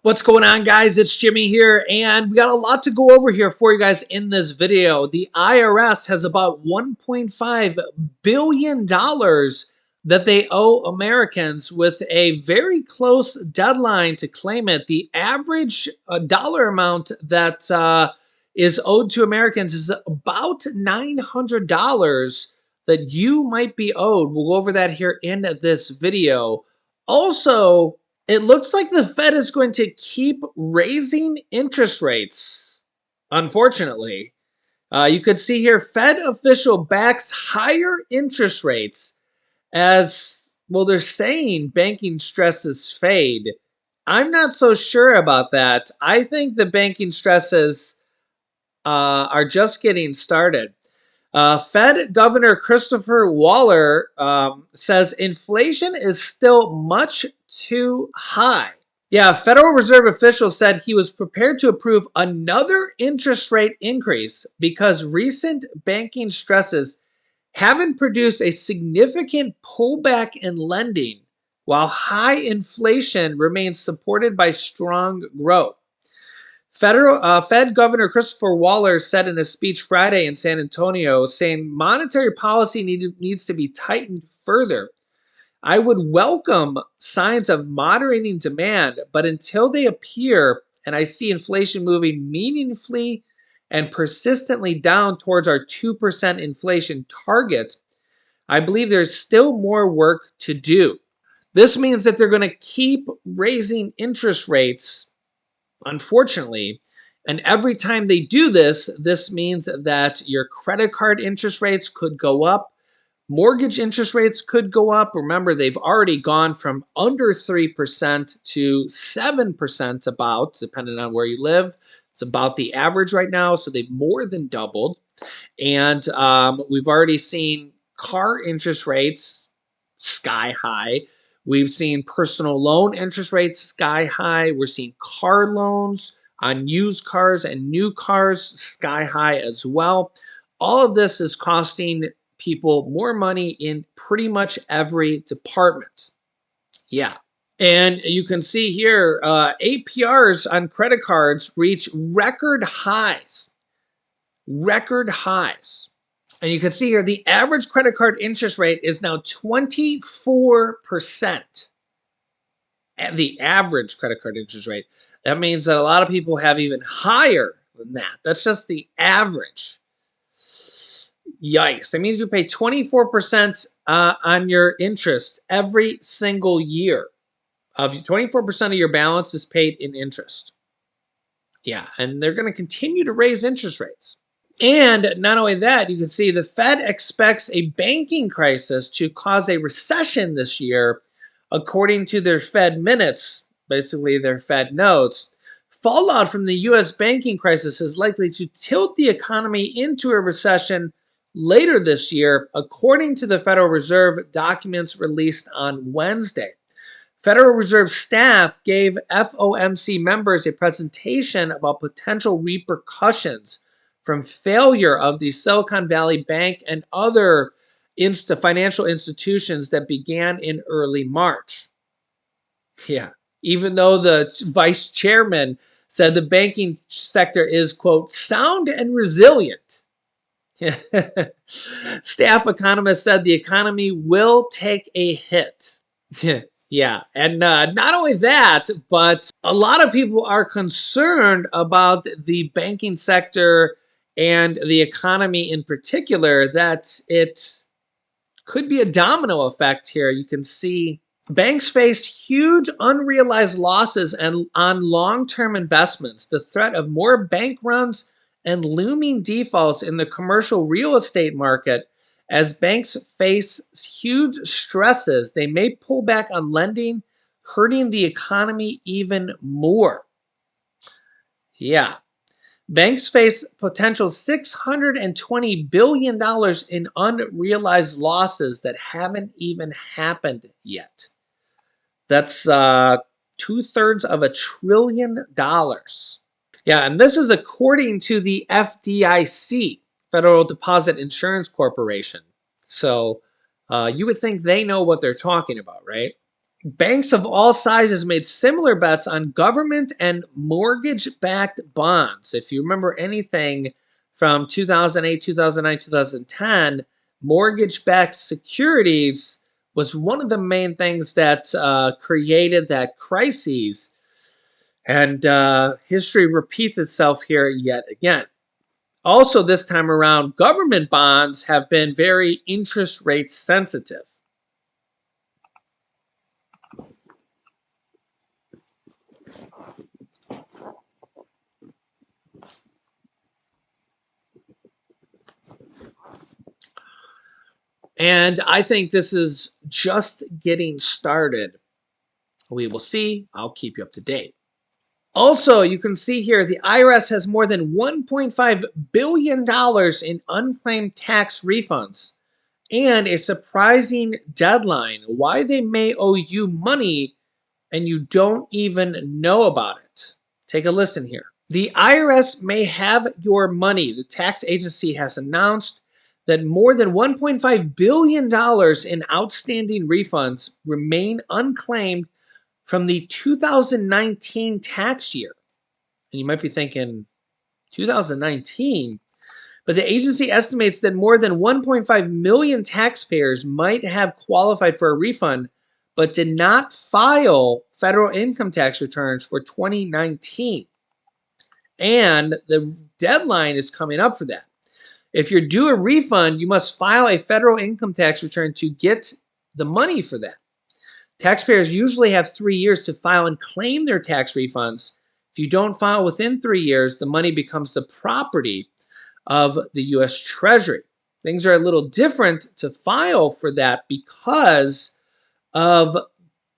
What's going on, guys? It's Jimmy here, and we got a lot to go over here for you guys in this video. The IRS has about $1.5 billion that they owe Americans with a very close deadline to claim it. The average dollar amount that is owed to Americans is about $900 that you might be owed. We'll go over that here in this video. Also, it looks like the Fed is going to keep raising interest rates, unfortunately. You could see here, Fed official backs higher interest rates as, well, they're saying banking stresses fade. I'm not so sure about that. I think the banking stresses are just getting started. Fed Governor Christopher Waller says inflation is still much too high. Yeah, Federal Reserve officials said he was prepared to approve another interest rate increase because recent banking stresses haven't produced a significant pullback in lending, while high inflation remains supported by strong growth. Fed Governor Christopher Waller said in a speech Friday in San Antonio, saying monetary policy needs to be tightened further. I would welcome signs of moderating demand, but until they appear and I see inflation moving meaningfully and persistently down towards our 2% inflation target, I believe there's still more work to do. This means that they're going to keep raising interest rates, unfortunately. And every time they do this, this means that your credit card interest rates could go up. Mortgage interest rates could go up. Remember, they've already gone from under 3% to 7%, about, depending on where you live. It's about the average right now, so they've more than doubled. And we've already seen car interest rates sky high. We've seen personal loan interest rates sky high. We're seeing car loans on used cars and new cars sky high as well. All of this is costing people more money in pretty much every department. Yeah. And you can see here, APRs on credit cards reach record highs. Record highs. And you can see here, the average credit card interest rate is now 24%. At the average credit card interest rate. That means that a lot of people have even higher than that. That's just the average. Yikes. That means you pay 24% on your interest every single year. 24% of your balance is paid in interest. Yeah, and they're going to continue to raise interest rates. And not only that, you can see the Fed expects a banking crisis to cause a recession this year, according to their Fed minutes, basically their Fed notes. Fallout from the U.S. banking crisis is likely to tilt the economy into a recession later this year, according to the Federal Reserve documents released on Wednesday. Federal Reserve staff gave FOMC members a presentation about potential repercussions from failure of the Silicon Valley Bank and other financial institutions that began in early March. Yeah, even though the vice chairman said the banking sector is, quote, sound and resilient. Staff economists said the economy will take a hit. Yeah, and not only that, but a lot of people are concerned about the banking sector and the economy in particular, that it could be a domino effect here. You can see banks face huge unrealized losses and on long-term investments, the threat of more bank runs and looming defaults in the commercial real estate market. As banks face huge stresses, they may pull back on lending, hurting the economy even more. Yeah. Banks face potential $620 billion in unrealized losses that haven't even happened yet. That's 2/3 of $1 trillion. Yeah, and this is according to the FDIC, Federal Deposit Insurance Corporation. So you would think they know what they're talking about, right? Banks of all sizes made similar bets on government and mortgage-backed bonds. If you remember anything from 2008, 2009, 2010, mortgage-backed securities was one of the main things that created that crisis. And history repeats itself here yet again. Also, this time around, government bonds have been very interest rate sensitive. And I think this is just getting started. We will see. I'll keep you up to date. Also, you can see here the IRS has more than $1.5 billion in unclaimed tax refunds and a surprising deadline why they may owe you money and you don't even know about it. Take a listen here. The IRS may have your money. The tax agency has announced that more than $1.5 billion in outstanding refunds remain unclaimed from the 2019 tax year. And you might be thinking, 2019? But the agency estimates that more than 1.5 million taxpayers might have qualified for a refund but did not file federal income tax returns for 2019. And the deadline is coming up for that. If you're due a refund, you must file a federal income tax return to get the money for that. Taxpayers usually have 3 years to file and claim their tax refunds. If you don't file within 3 years, the money becomes the property of the U.S. Treasury. Things are a little different to file for that because of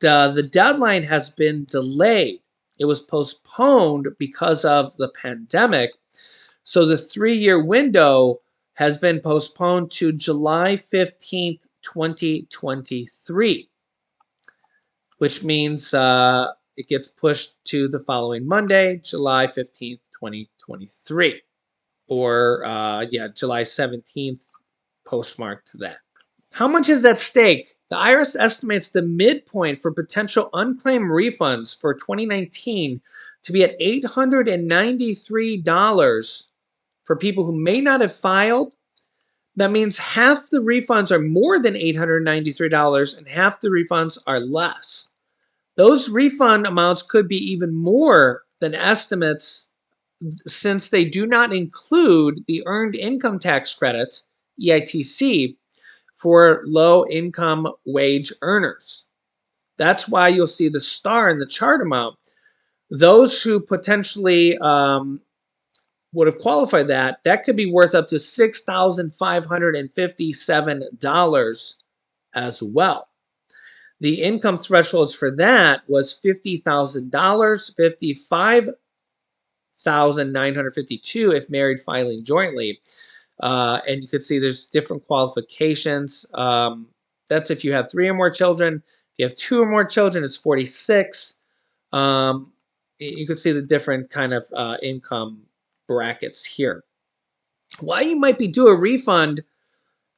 the deadline has been delayed. It was postponed because of the pandemic. So the 3-year window has been postponed to July 15th, 2023, which means it gets pushed to the following Monday, July 15th, 2023, or July 17th, postmarked to that. How much is at stake? The IRS estimates the midpoint for potential unclaimed refunds for 2019 to be at $893 for people who may not have filed. That means half the refunds are more than $893 and half the refunds are less. Those refund amounts could be even more than estimates since they do not include the Earned Income Tax Credit, EITC, for low-income wage earners. That's why you'll see the star in the chart amount. Those who potentially would have qualified that could be worth up to $6,557 as well. The income thresholds for that was $50,000, $55,952 if married filing jointly. And you can see there's different qualifications. That's if you have 3 or more children. If you have 2 or more children, it's 46. You can see the different kind of income brackets here. Why you might be due a refund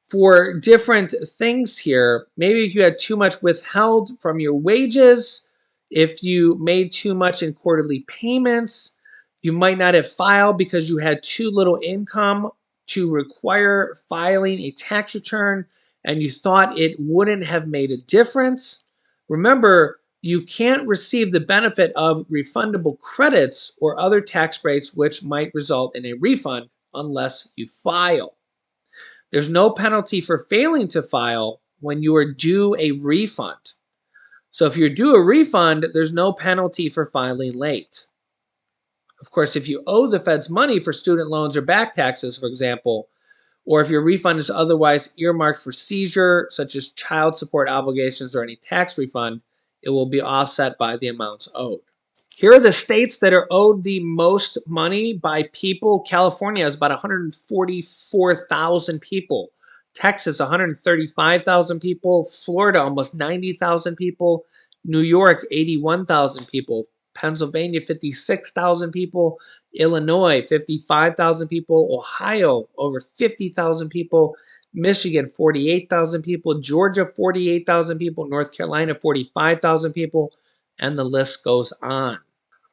for different things here. Maybe if you had too much withheld from your wages, if you made too much in quarterly payments, you might not have filed because you had too little income to require filing a tax return and you thought it wouldn't have made a difference. Remember, you can't receive the benefit of refundable credits or other tax breaks which might result in a refund unless you file. There's no penalty for failing to file when you are due a refund. So if you're due a refund, there's no penalty for filing late. Of course, if you owe the feds money for student loans or back taxes, for example, or if your refund is otherwise earmarked for seizure, such as child support obligations or any tax refund, it will be offset by the amounts owed. Here are the states that are owed the most money by people. California is about 144,000 people. Texas, 135,000 people. Florida, almost 90,000 people. New York, 81,000 people. Pennsylvania, 56,000 people. Illinois, 55,000 people. Ohio, over 50,000 people. Michigan, 48,000 people. Georgia, 48,000 people. North Carolina, 45,000 people. And the list goes on.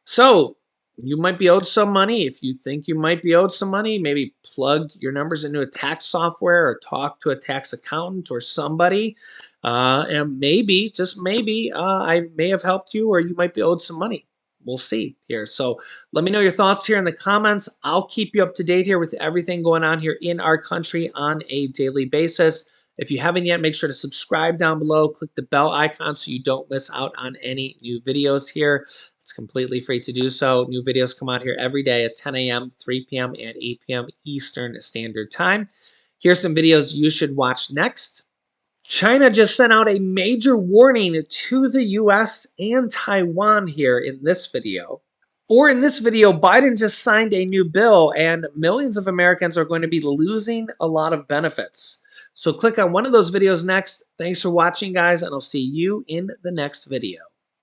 So you might be owed some money. If you think you might be owed some money, maybe plug your numbers into a tax software or talk to a tax accountant or somebody. And maybe, just maybe, I may have helped you, or you might be owed some money. We'll see here. So let me know your thoughts here in the comments. I'll keep you up to date here with everything going on here in our country on a daily basis. If you haven't yet, make sure to subscribe down below. Click the bell icon so you don't miss out on any new videos here. It's completely free to do so. New videos come out here every day at 10 a.m., 3 p.m., and 8 p.m. Eastern Standard Time. Here's some videos you should watch next. China just sent out a major warning to the US and Taiwan here in this video. Or in this video, Biden just signed a new bill and millions of Americans are going to be losing a lot of benefits. So click on one of those videos next. Thanks for watching, guys, and I'll see you in the next video.